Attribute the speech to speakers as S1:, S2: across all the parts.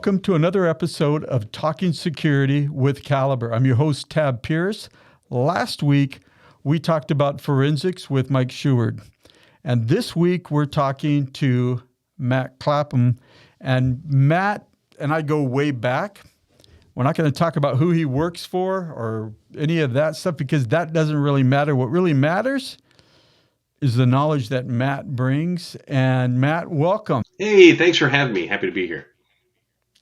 S1: Welcome to another episode of Talking Security with Caliber. I'm your host, Tab Pierce. Last week, we talked about forensics with Mike Sheward. And this week, we're talking to Matt Clapham. And Matt and I go way back. We're not going to talk about who he works for or any of that stuff because that doesn't really matter. What really matters is the knowledge that Matt brings. And Matt, welcome.
S2: Hey, thanks for having me. Happy to be here.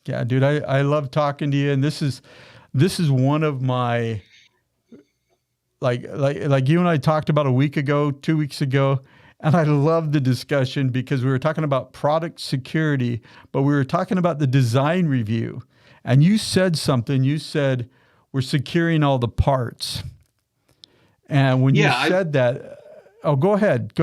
S1: Yeah, dude, I love talking to you. And this is one of my, like you and I talked about a week ago, 2 weeks ago. And I love the discussion because we were talking about product security, but we were talking about the design review. And you said something. You said, we're securing all the parts. And when you said that, oh, go ahead.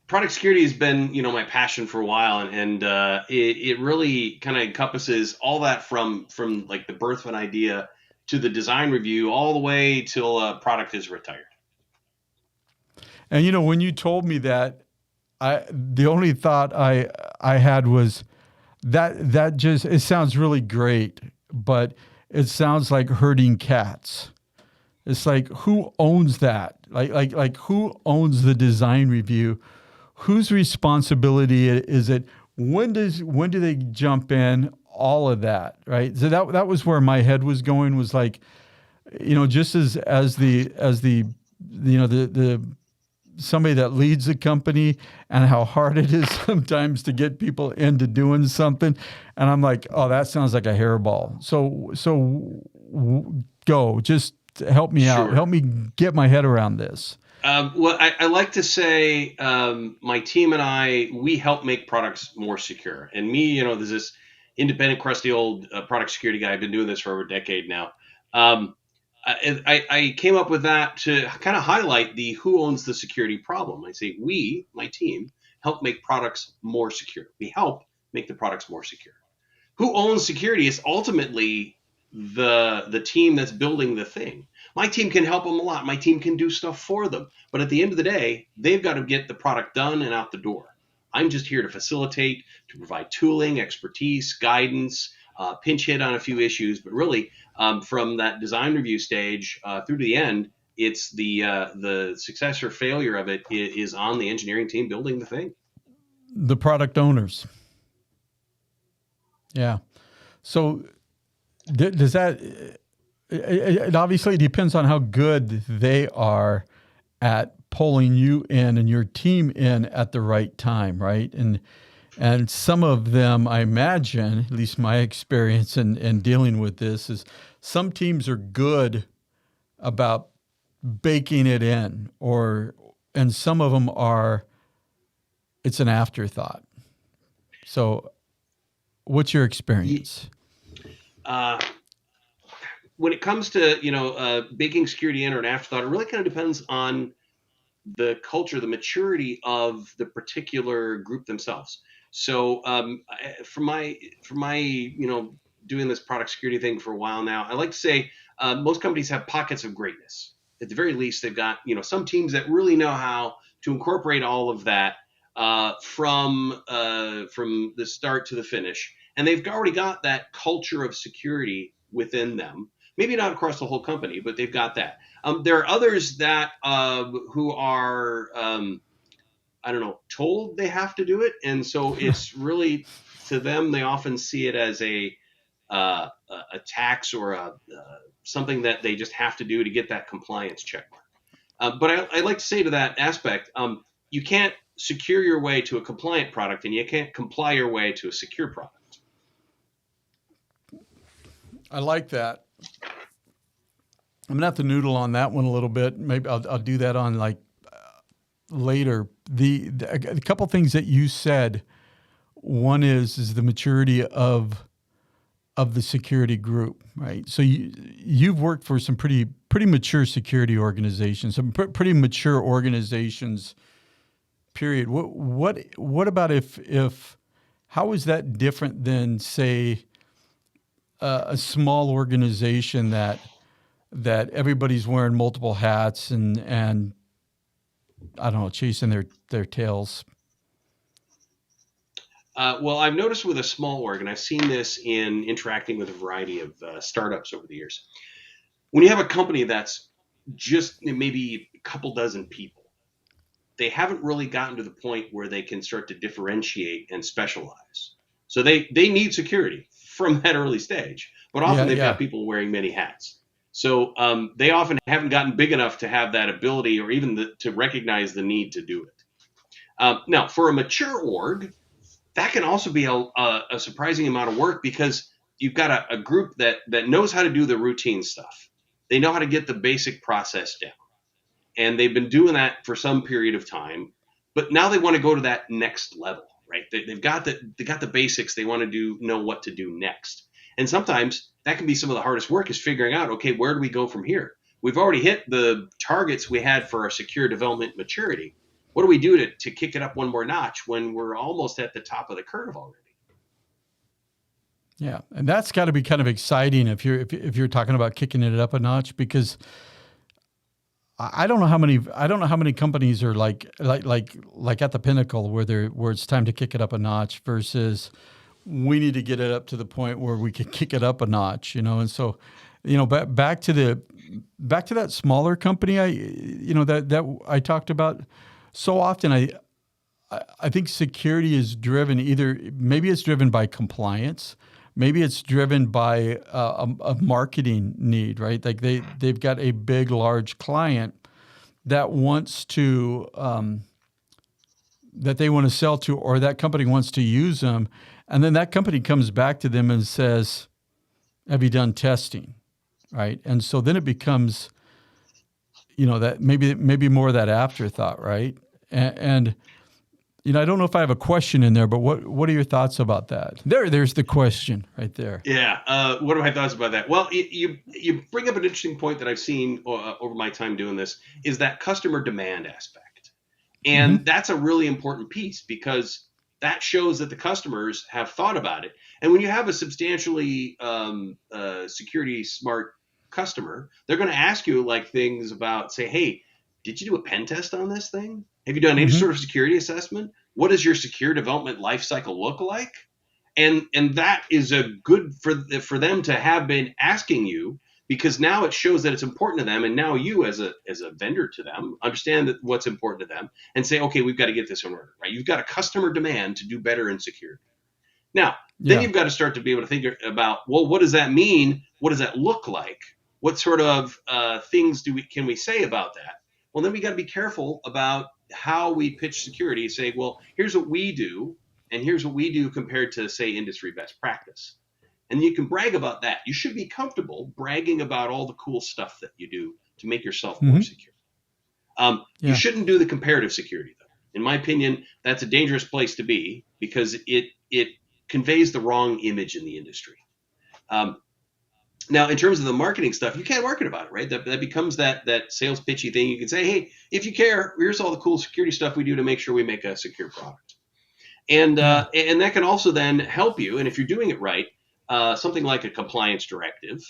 S2: Product security has been, my passion for a while, and it really kind of encompasses all that from like the birth of an idea to the design review, all the way till a product is retired.
S1: And when you told me that, the only thought I had was that just, it sounds really great, but it sounds like herding cats. It's like, who owns that? Like who owns the design review? Whose responsibility is it? When do they jump in? All of that, right? So that was where my head was going, was like, just as the somebody that leads a company and how hard it is sometimes to get people into doing something. And I'm like, oh, that sounds like a hairball. So go, just help me out. Help me get my head around this.
S2: Well, I like to say my team and I, we help make products more secure. And me, there's this independent, crusty old product security guy. I've been doing this for over a decade now. I came up with that to kind of highlight the who owns the security problem. I say we, my team, help make products more secure. We help make the products more secure. Who owns security is ultimately the team that's building the thing. My team can help them a lot. My team can do stuff for them. But at the end of the day, they've got to get the product done and out the door. I'm just here to facilitate, to provide tooling, expertise, guidance, pinch hit on a few issues. But really, from that design review stage through to the end, it's the success or failure of it is on the engineering team building the thing.
S1: The product owners. Yeah. So does that, it obviously depends on how good they are at pulling you in and your team in at the right time, right? And some of them, I imagine, at least my experience in dealing with this, is some teams are good about baking it in, and some of them are, it's an afterthought. So what's your experience?
S2: When it comes to, baking security in or an afterthought, it really kind of depends on the culture, the maturity of the particular group themselves. So for my doing this product security thing for a while now, I like to say most companies have pockets of greatness. At the very least, they've got some teams that really know how to incorporate all of that from the start to the finish, and they've already got that culture of security within them. Maybe not across the whole company, but they've got that. There are others that who are, told they have to do it. And so it's really, to them, they often see it as a tax or something that they just have to do to get that compliance check mark. But I like to say to that aspect, you can't secure your way to a compliant product, and you can't comply your way to a secure product.
S1: I like that. I'm gonna have to noodle on that one a little bit. Maybe I'll do that on later. A couple things that you said. One is the maturity of the security group, right? So you've worked for some pretty mature security organizations, some pretty mature organizations. Period. What about if how is that different than, say, a small organization that everybody's wearing multiple hats and I don't know, chasing their tails?
S2: Well, I've noticed with a small org, and I've seen this in interacting with a variety of startups over the years. When you have a company that's just maybe a couple dozen people, they haven't really gotten to the point where they can start to differentiate and specialize. So they need security from that early stage, but often
S1: Yeah,
S2: they've got
S1: yeah,
S2: people wearing many hats. So they often haven't gotten big enough to have that ability or even to recognize the need to do it. Now, for a mature org, that can also be a surprising amount of work because you've got a group that knows how to do the routine stuff. They know how to get the basic process down, and they've been doing that for some period of time. But now they want to go to that next level, right? They've got the basics. They want to know what to do next, and sometimes that can be some of the hardest work is figuring out, okay, where do we go from here? We've already hit the targets we had for our secure development maturity. What do we do to kick it up one more notch when we're almost at the top of the curve already?
S1: yeah. And that's got to be kind of exciting if you're talking about kicking it up a notch, because I don't know how many companies are like at the pinnacle where it's time to kick it up a notch versus we need to get it up to the point where we can kick it up a notch, And so, back to that smaller company that I talked about. So often I think security is driven maybe it's driven by compliance, maybe it's driven by a marketing need, right? Like they've got a big, large client that wants to that they want to sell to, or that company wants to use them, and then that company comes back to them and says, "Have you done testing?" Right? And so then it becomes, that maybe more of that afterthought, right? And I don't know if I have a question in there, but what are your thoughts about that? There's the question right there.
S2: Yeah. What are my thoughts about that? Well, you bring up an interesting point that I've seen over my time doing this is that customer demand aspect. And
S1: Mm-hmm.
S2: that's a really important piece because that shows that the customers have thought about it. And when you have a substantially security smart customer, they're going to ask you like things about, say, hey, did you do a pen test on this thing? Have you done any
S1: Mm-hmm.
S2: sort of security assessment? What does your secure development lifecycle look like? And that is a good for them to have been asking you because now it shows that it's important to them, and now you as a vendor to them understand that what's important to them and say, okay, we've got to get this in order, right? You've got a customer demand to do better in security. Now, then
S1: Yeah.
S2: you've got to start to be able to think about, well, what does that mean? What does that look like? What sort of things can we say about that? Well, then we got to be careful about how we pitch security. Say, well, here's what we do, and here's what we do compared to, say, industry best practice. And you can brag about that. You should be comfortable bragging about all the cool stuff that you do to make yourself more
S1: Mm-hmm.
S2: secure. You
S1: Yeah.
S2: shouldn't do the comparative security, though. In my opinion, that's a dangerous place to be because it conveys the wrong image in the industry. Um, Now, in terms of the marketing stuff, you can't market about it, right? That becomes that sales pitchy thing. You can say, hey, if you care, here's all the cool security stuff we do to make sure we make a secure product.
S1: Yeah.
S2: And that can also then help you. And if you're doing it right, something like a compliance directive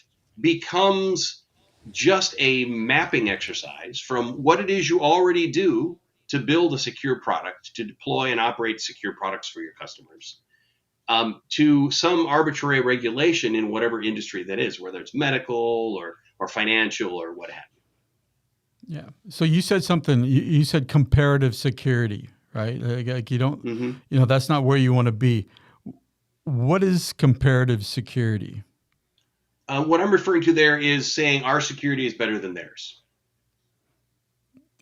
S2: becomes just a mapping exercise from what it is you already do to build a secure product, to deploy and operate secure products for your customers, to some arbitrary regulation in whatever industry that is, whether it's medical or financial or what have
S1: Yeah. So you said something. You said comparative security, right? Like you don't,
S2: you.
S1: that's not where you want to be. What is comparative security?
S2: What I'm referring to there is saying our security is better than theirs.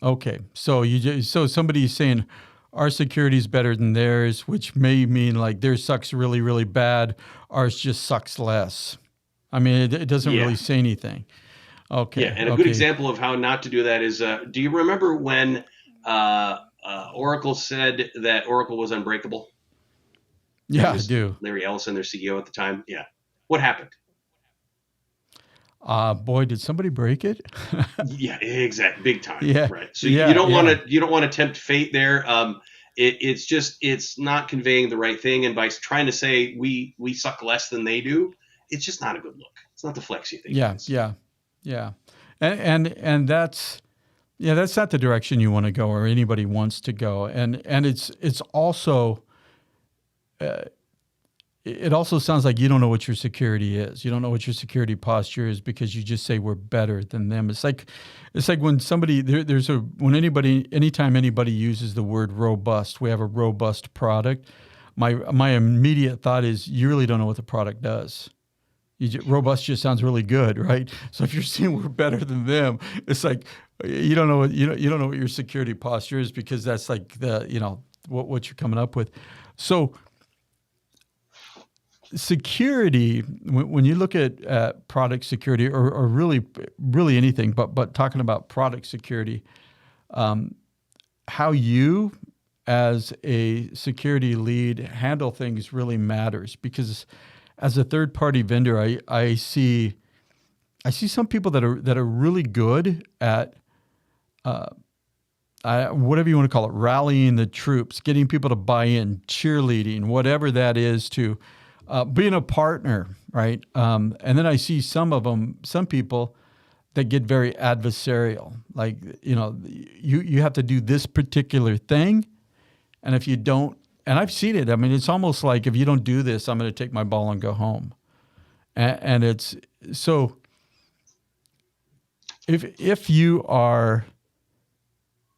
S1: Okay. So somebody's saying our security is better than theirs, which may mean like theirs sucks really, really bad. Ours just sucks less. I mean, it doesn't
S2: Yeah.
S1: really say anything.
S2: Yeah.
S1: Okay.
S2: And a good
S1: Okay.
S2: example of how not to do that is do you remember when Oracle said that Oracle was unbreakable? That
S1: Yeah, I
S2: was
S1: do.
S2: Larry Ellison, their CEO at the time. Yeah. What happened?
S1: Boy, did somebody break it?
S2: Yeah, exactly. Big time.
S1: Yeah.
S2: Right. So
S1: Yeah. Yeah.
S2: you don't want to tempt fate there. It's not conveying the right thing. And by trying to say we suck less than they do, it's just not a good look. It's not the flex you think it
S1: Yeah.
S2: is.
S1: Yeah. Yeah. And that's not the direction you want to go or anybody wants to go. And it's also it also sounds like you don't know what your security is. You don't know what your security posture is because you just say we're better than them. It's like when somebody anytime anybody uses the word robust, we have a robust product. My immediate thought is you really don't know what the product does. Robust just sounds really good, right? So if you're saying we're better than them, it's like you don't know what your security posture is because that's like what you're coming up with. So security, when you look at product security or really anything, but talking about product security, how you as a security lead handle things really matters because as a third party vendor, I see some people that are really good at whatever you want to call it, rallying the troops, getting people to buy in, cheerleading, whatever that is, to being a partner, right? And then I see some people that get very adversarial. Like, you have to do this particular thing, and if you don't, and I've seen it. I mean, it's almost like if you don't do this, I'm going to take my ball and go home. And it's so. If you are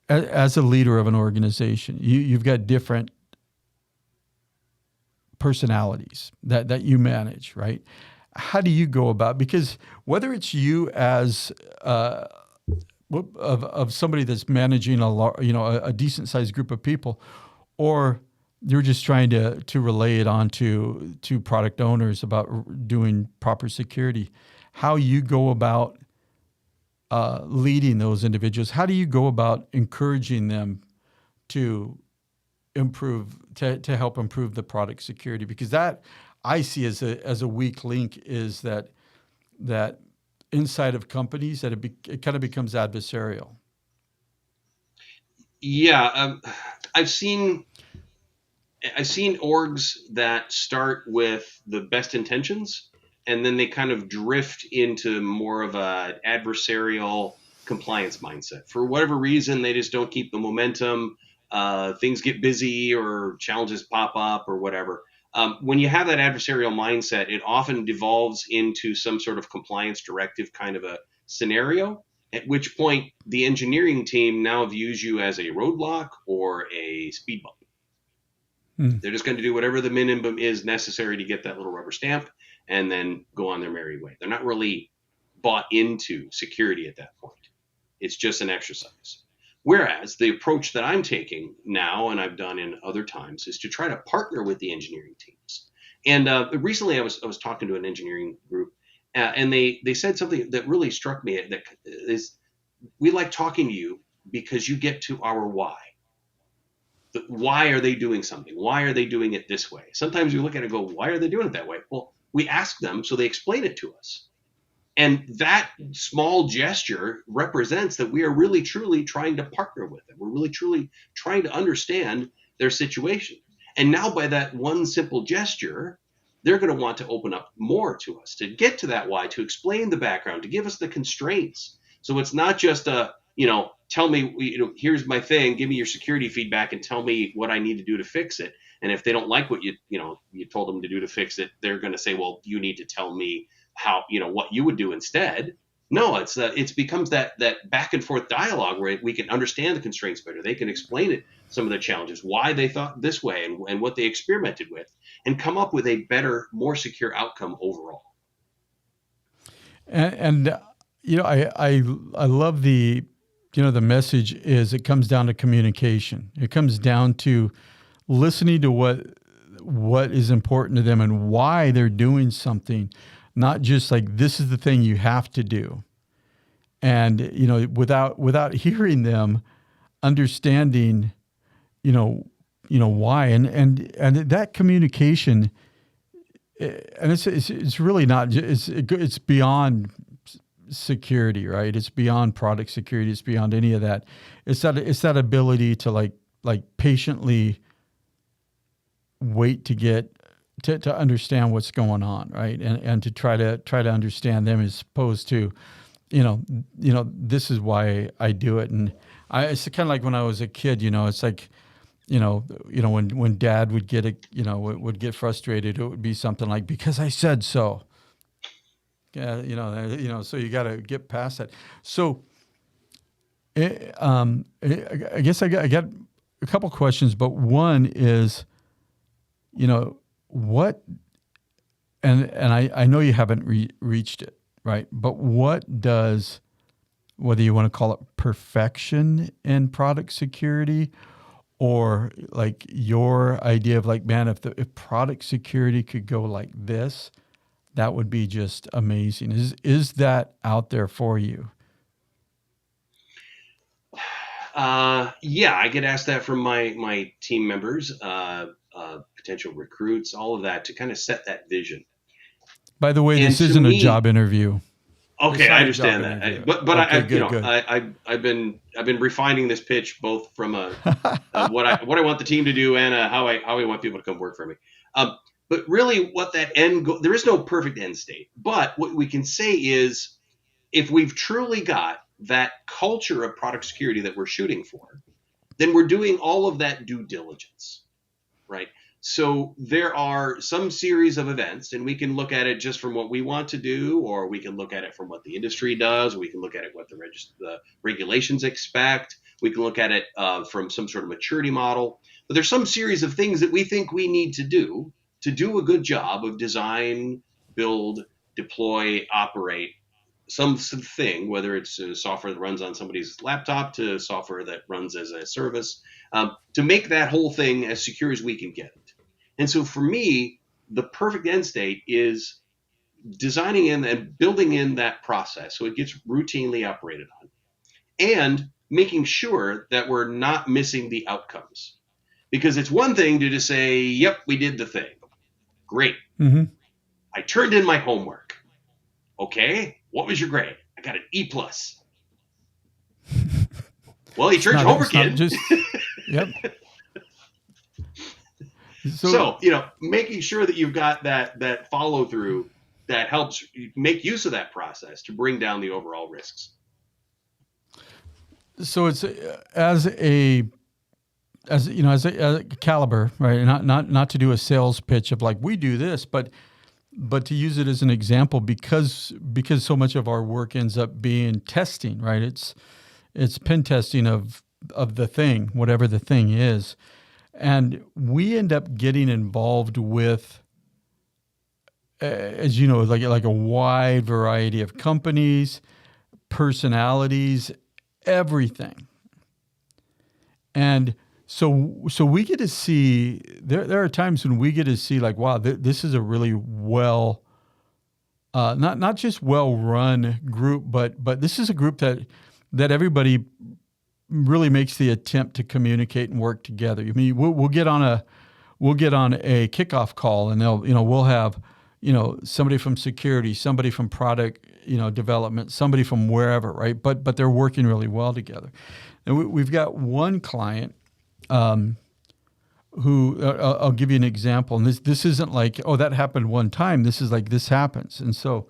S1: as a leader of an organization, you've got different personalities that you manage, right? How do you go about? Because whether it's you as of somebody that's managing a decent sized group of people, or you're just trying to relay it on to product owners about doing proper security, how you go about leading those individuals, how do you go about encouraging them to improve, to help improve the product security? Because that I see as a weak link is that inside of companies that it kind of becomes adversarial.
S2: Yeah, I've seen orgs that start with the best intentions, and then they kind of drift into more of a adversarial compliance mindset. For whatever reason, they just don't keep the momentum. Things get busy or challenges pop up or whatever. When you have that adversarial mindset, it often devolves into some sort of compliance directive kind of a scenario, at which point the engineering team now views you as a roadblock or a speed bump. They're just going to do whatever the minimum is necessary to get that little rubber stamp and then go on their merry way. They're not really bought into security at that point. It's just an exercise. Whereas the approach that I'm taking now, and I've done in other times, is to try to partner with the engineering teams. And recently I was talking to an engineering group, and they said something that really struck me, that is, we like talking to you because you get to our why. Why are they doing something? Why are they doing it this way? Sometimes we look at it and go, why are they doing it that way? Well, we ask them, so they explain it to us. And that small gesture represents that we are really, truly trying to partner with them. We're really, truly trying to understand their situation. And now by that one simple gesture, they're going to want to open up more to us, to get to that why, to explain the background, to give us the constraints. So it's not just tell me, here's my thing, give me your security feedback and tell me what I need to do to fix it. And if they don't like what you told them to do to fix it, they're going to say, well, you need to tell me how, what you would do instead. No, it becomes that back and forth dialogue where we can understand the constraints better. They can explain it, some of the challenges, why they thought this way and what they experimented with, and come up with a better, more secure outcome overall.
S1: And I love the message is it comes down to communication. It comes down to listening to what is important to them and why they're doing something, not just like this is the thing you have to do. And without hearing them, understanding, why and that communication, and it's really not it's beyond security, right? It's beyond product security. It's beyond any of that. It's that ability to like patiently wait to get to understand what's going on, right? And to try to understand them as opposed to, this is why I do it. And it's kind of like when I was a kid, it's like, when Dad would get would get frustrated, it would be something like, "Because I said so." Yeah, so you got to get past that. So, I guess I got a couple questions, but one is, what, and I know you haven't reached it, right? But what does, whether you want to call it perfection in product security, or like your idea of like, man, if product security could go like this, that would be just amazing. Is that out there for you?
S2: Yeah, I get asked that from my team members, potential recruits, all of that, to kind of set that vision.
S1: By the way,
S2: And
S1: this
S2: to
S1: isn't a
S2: me,
S1: job interview. It's
S2: okay, I
S1: not a job
S2: understand that.
S1: interview.
S2: But
S1: Okay, good.
S2: I've been refining this pitch both from what I want the team to do and how I want people to come work for me. But really, what that there is no perfect end state. But what we can say is, if we've truly got that culture of product security that we're shooting for, then we're doing all of that due diligence, right? So there are some series of events, and we can look at it just from what we want to do, or we can look at it from what the industry does. We can look at it what the regulations expect. We can look at it from some sort of maturity model. But there's some series of things that we think we need to do a good job of design, build, deploy, operate something, whether it's a software that runs on somebody's laptop to software that runs as a service, to make that whole thing as secure as we can get it. And so for me, the perfect end state is designing in and building in that process so it gets routinely operated on, and making sure that we're not missing the outcomes. Because it's one thing to just say, yep, we did the thing. Great.
S1: Mm-hmm.
S2: I turned in my homework. Okay, what was your grade? I got an E+. Well, you turned your homework in.
S1: Yep.
S2: So, making sure that you've got that follow through that helps make use of that process to bring down the overall risks.
S1: So it's as a caliber, right? Not to do a sales pitch of like, we do this, but to use it as an example, because so much of our work ends up being testing, right? It's pen testing of the thing, whatever the thing is. And we end up getting involved with, as you know, like a wide variety of companies, personalities, everything. And so we get to see, there are times when we get to see like, wow, this is a really well, not just well-run group, but this is a group that everybody really makes the attempt to communicate and work together. I mean, we'll get on a kickoff call, and we'll have, somebody from security, somebody from product, development, somebody from wherever, right? But they're working really well together. And we've got one client who I'll give you an example, and this isn't like, oh, that happened one time. This is like, this happens, and so,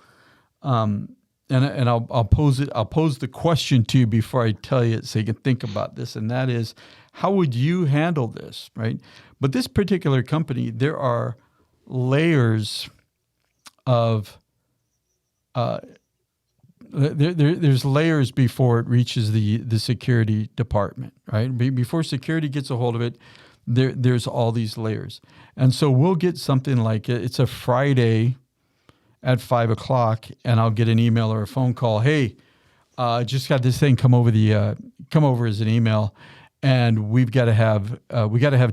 S1: and I'll pose the question to you before I tell you it, so you can think about this, and that is, how would you handle this, right? But this particular company, there are layers of there's layers before it reaches the security department, right? Before security gets a hold of it, there's all these layers. And so we'll get something like, it's a Friday at 5:00, and I'll get an email or a phone call. Hey, just got this thing come over as an email, and we've got to have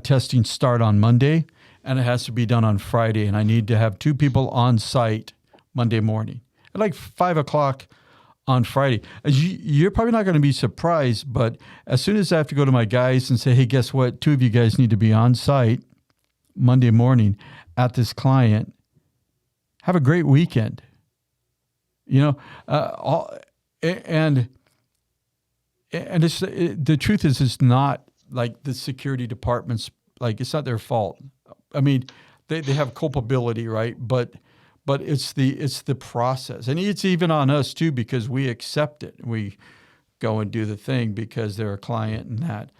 S1: testing start on Monday, and it has to be done on Friday, and I need to have 2 people on site Monday morning at like 5:00 on Friday. You're probably not going to be surprised, but as soon as I have to go to my guys and say, hey, guess what? 2 of you guys need to be on site Monday morning at this client. Have a great weekend. And the truth is, it's not like the security department's, like, it's not their fault. I mean, they have culpability, right? But it's the process, and it's even on us too, because we accept it. We go and do the thing because they're a client, and that.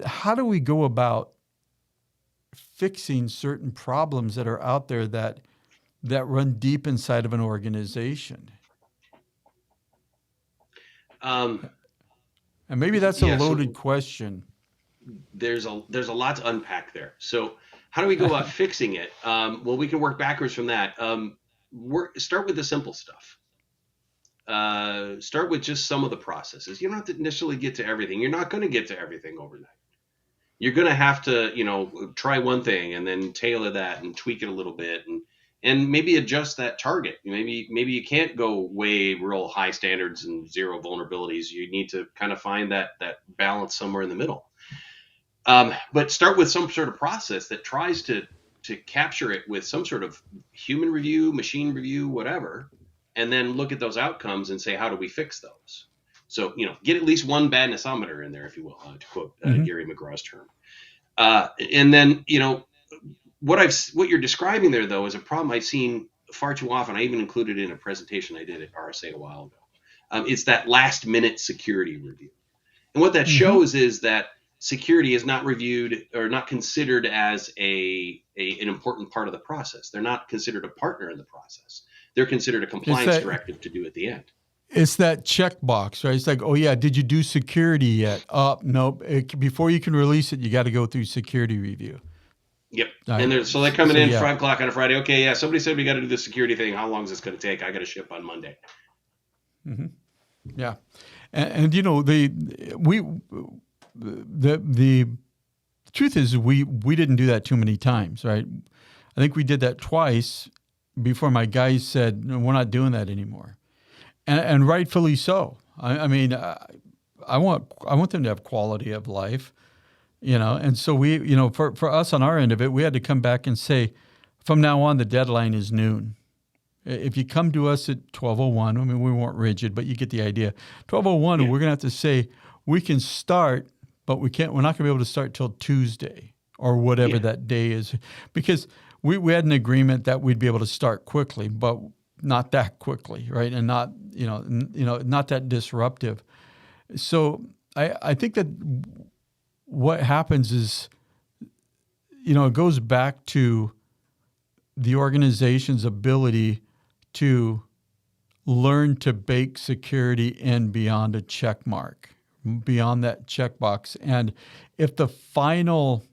S1: how do we go about fixing certain problems that are out there that run deep inside of an organization?
S2: Um,
S1: And maybe that's a
S2: yeah,
S1: loaded
S2: so
S1: question.
S2: there's a lot to unpack there. So how do we go about fixing it? Well, we can work backwards from that. Start with the simple stuff. Start with just some of the processes. You don't have to necessarily get to everything. You're not going to get to everything overnight. You're going to have to, try one thing and then tailor that and tweak it a little bit and maybe adjust that target. Maybe you can't go way real high standards and zero vulnerabilities. You need to kind of find that balance somewhere in the middle. But start with some sort of process that tries to capture it with some sort of human review, machine review, whatever, and then look at those outcomes and say, how do we fix those? So, get at least one badnessometer in there, if you will, to quote
S1: Mm-hmm.
S2: Gary McGraw's term. And then, what you're describing there, though, is a problem I've seen far too often. I even included it in a presentation I did at RSA a while ago. It's that last minute security review. And what that
S1: Mm-hmm.
S2: shows is that security is not reviewed or not considered as an important part of the process. They're not considered a partner in the process. They're considered a compliance directive to do at the end.
S1: It's that checkbox, right? It's like, oh yeah, did you do security yet? Nope. Before you can release it, you got to go through security review.
S2: Yep.
S1: Right.
S2: And they're coming in 5 o'clock on a Friday. Okay, yeah, somebody said we got to do the security thing. How long is this going to take? I got to ship on Monday.
S1: Mm-hmm. Yeah. And the truth is we didn't do that too many times, right? I think we did that twice before my guys said, no, we're not doing that anymore. And rightfully so. I mean, I want them to have quality of life, And so we, for us on our end of it, we had to come back and say, from now on, the deadline is noon. If you come to us at 12:01, I mean, we weren't rigid, but you get the idea. 12:01,
S2: Yeah.
S1: We're going to have to say we can start, but we can't. We're not going to be able to start till Tuesday or whatever that day is, because we had an agreement that we'd be able to start quickly, but not that quickly, right? And not not that disruptive. So I think that what happens is, it goes back to the organization's ability to learn to bake security in beyond a check mark, beyond that checkbox. And if the final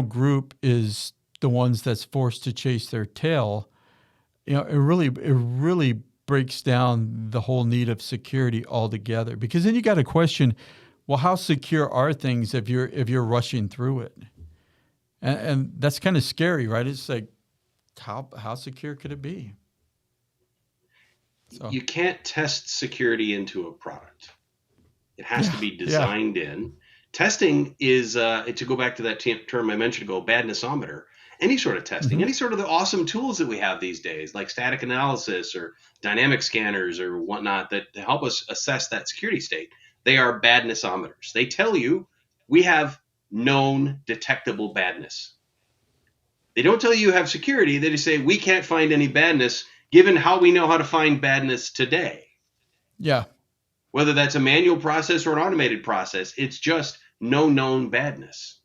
S1: group is the ones that's forced to chase their tail, it really breaks down the whole need of security altogether. Because then you got to question, well, how secure are things if you're rushing through it? And that's kind of scary, right? It's like, how secure could it be? So.
S2: You can't test security into a product. It has to be designed in. Testing is, to go back to that term I mentioned ago, badnessometer. Any sort of testing, any sort of the awesome tools that we have these days, like static analysis or dynamic scanners or whatnot, that help us assess that security state, they are badnessometers. They tell you we have known detectable badness. They don't tell you have security. They just say we can't find any badness given how we know how to find badness today.
S1: Yeah.
S2: Whether that's a manual process or an automated process, it's just no known badness.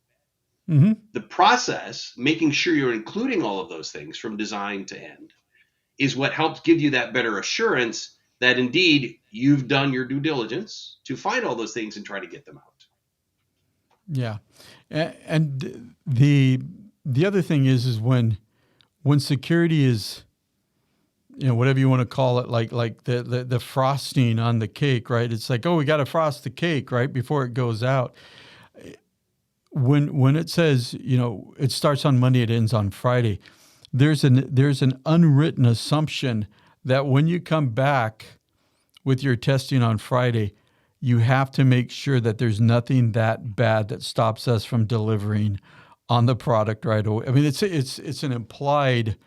S1: Mm-hmm.
S2: The process, making sure you're including all of those things from design to end, is what helps give you that better assurance that indeed you've done your due diligence to find all those things and try to get them out.
S1: Yeah. And the other thing is when security is, whatever you want to call it, like the frosting on the cake, right? It's like, oh, we got to frost the cake, right, before it goes out. When it says, it starts on Monday, it ends on Friday, there's an unwritten assumption that when you come back with your testing on Friday, you have to make sure that there's nothing that bad that stops us from delivering on the product right away. I mean, it's an implied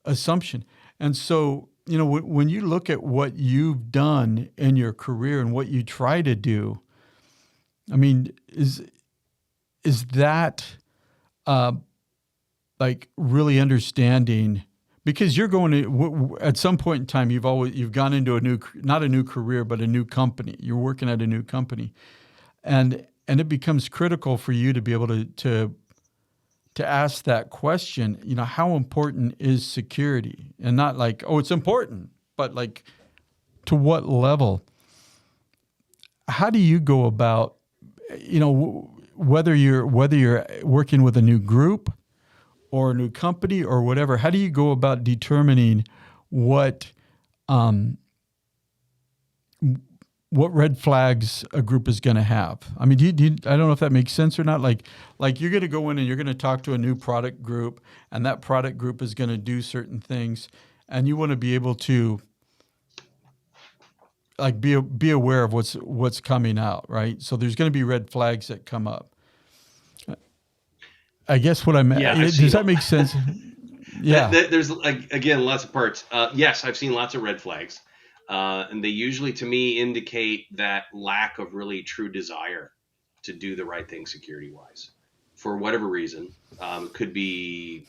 S1: assumption. And so, when you look at what you've done in your career and what you try to do, I mean, is that like really understanding? Because you're going to, at some point in time, you've gone into not a new career, but a new company. You're working at a new company, and and it becomes critical for you to be able to ask that question. How important is security? And not like, oh, it's important, but like, to what level? How do you go about, whether you're working with a new group or a new company or whatever? How do you go about determining what red flags a group is going to have? I mean, I don't know if that makes sense or not. Like you're going to go in and you're going to talk to a new product group, and that product group is going to do certain things, and you want to be able to like be aware of what's coming out, right? So there's going to be red flags that come up. I guess what I'm.
S2: Yeah,
S1: does that make sense? Yeah.
S2: There's again lots of parts. Yes, I've seen lots of red flags, and they usually, to me, indicate that lack of really true desire to do the right thing security wise, for whatever reason. Could be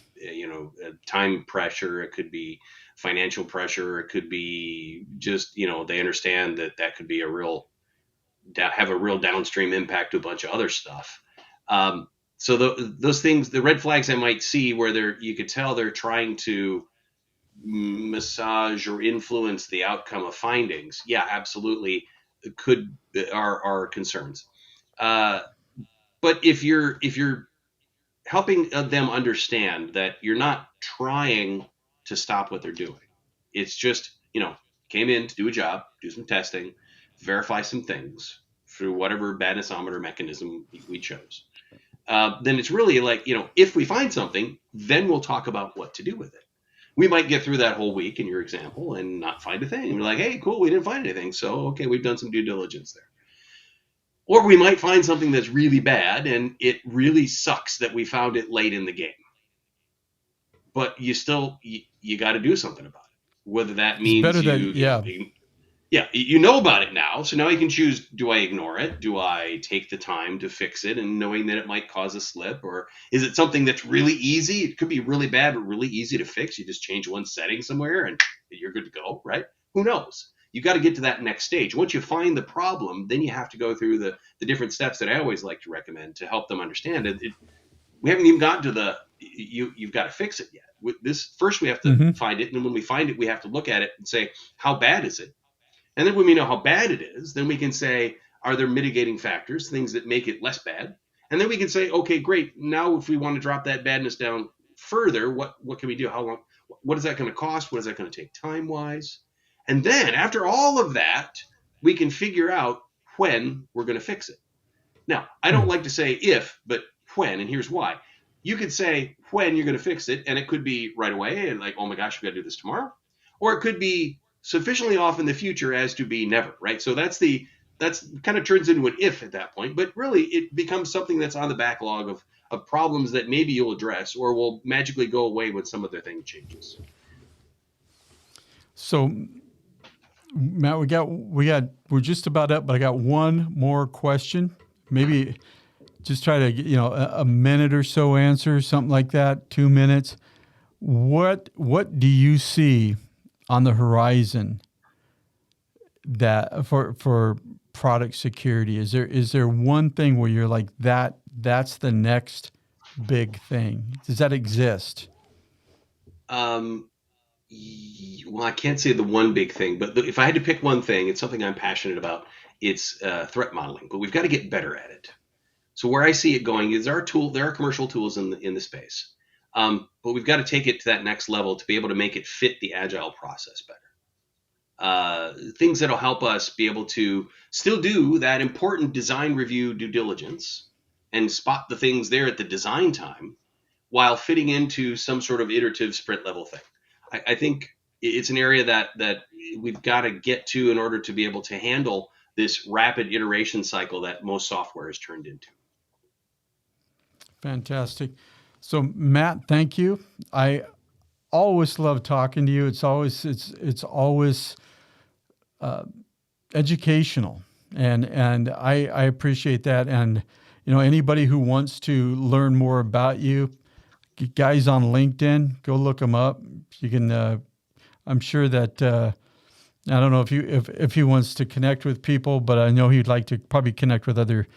S2: time pressure. It could be financial pressure. It could be just they understand that could be have a real downstream impact to a bunch of other stuff. So those things, the red flags I might see where you could tell they're trying to massage or influence the outcome of findings. Yeah, absolutely, are concerns. But if you're helping them understand that you're not trying to stop what they're doing, it's just came in to do a job, do some testing, verify some things through whatever badnessometer mechanism we chose. Then it's really like, if we find something, then we'll talk about what to do with it. We might get through that whole week in your example and not find a thing. We're like, hey, cool, we didn't find anything. So, okay, we've done some due diligence there. Or we might find something that's really bad, and it really sucks that we found it late in the game. But you got to do something about it. Whether that means you know about it now, so now you can choose, do I ignore it? Do I take the time to fix it and knowing that it might cause a slip? Or is it something that's really easy? It could be really bad, but really easy to fix. You just change one setting somewhere and you're good to go, right? Who knows? You got to get to that next stage. Once you find the problem, then you have to go through the different steps that I always like to recommend to help them understand it. We haven't even gotten to you've got to fix it yet. First we have to find it. And when we find it, we have to look at it and say, how bad is it? And then when we know how bad it is, then we can say, are there mitigating factors, things that make it less bad? And then we can say, okay, great. Now, if we want to drop that badness down further, what can we do? How long? What is that going to cost? What is that going to take time-wise? And then after all of that, we can figure out when we're going to fix it. Now, I don't like to say if, but when, and here's why. You could say when you're going to fix it, and it could be right away, and like, oh my gosh, we got to do this tomorrow. Or it could be sufficiently off in the future as to be never, right? So that's kind of turns into an if at that point, but really it becomes something that's on the backlog of problems that maybe you'll address or will magically go away when some other thing changes.
S1: So Matt, we're just about up, but I got one more question. Maybe just try to a minute or so answer, something like that, 2 minutes. What do you see on the horizon that for product security? Is there one thing where you're like that's the next big thing? Does that exist?
S2: Well, I can't say the one big thing, but if I had to pick one thing, it's something I'm passionate about. It's threat modeling, but we've got to get better at it. So where I see it going is there are commercial tools in the space. But we've got to take it to that next level to be able to make it fit the agile process better. Things that'll help us be able to still do that important design review due diligence and spot the things there at the design time while fitting into some sort of iterative sprint level thing. I think it's an area that we've got to get to in order to be able to handle this rapid iteration cycle that most software is turned into.
S1: Fantastic. So Matt, thank you. I always love talking to you. It's always educational, and I appreciate that. And anybody who wants to learn more about you, guys on LinkedIn, go look them up. You can. I'm sure that I don't know if he wants to connect with people, but I know he'd like to probably connect with other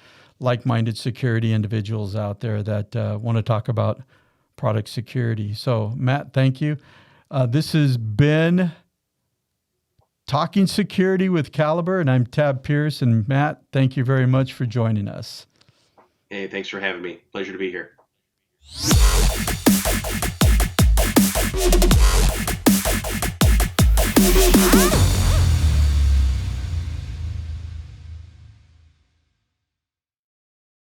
S1: like-minded security individuals out there that want to talk about product security. So, Matt, thank you. This has been Talking Security with Caliber, and I'm Tab Pierce. And Matt, thank you very much for joining us.
S2: Hey, thanks for having me. Pleasure to be here.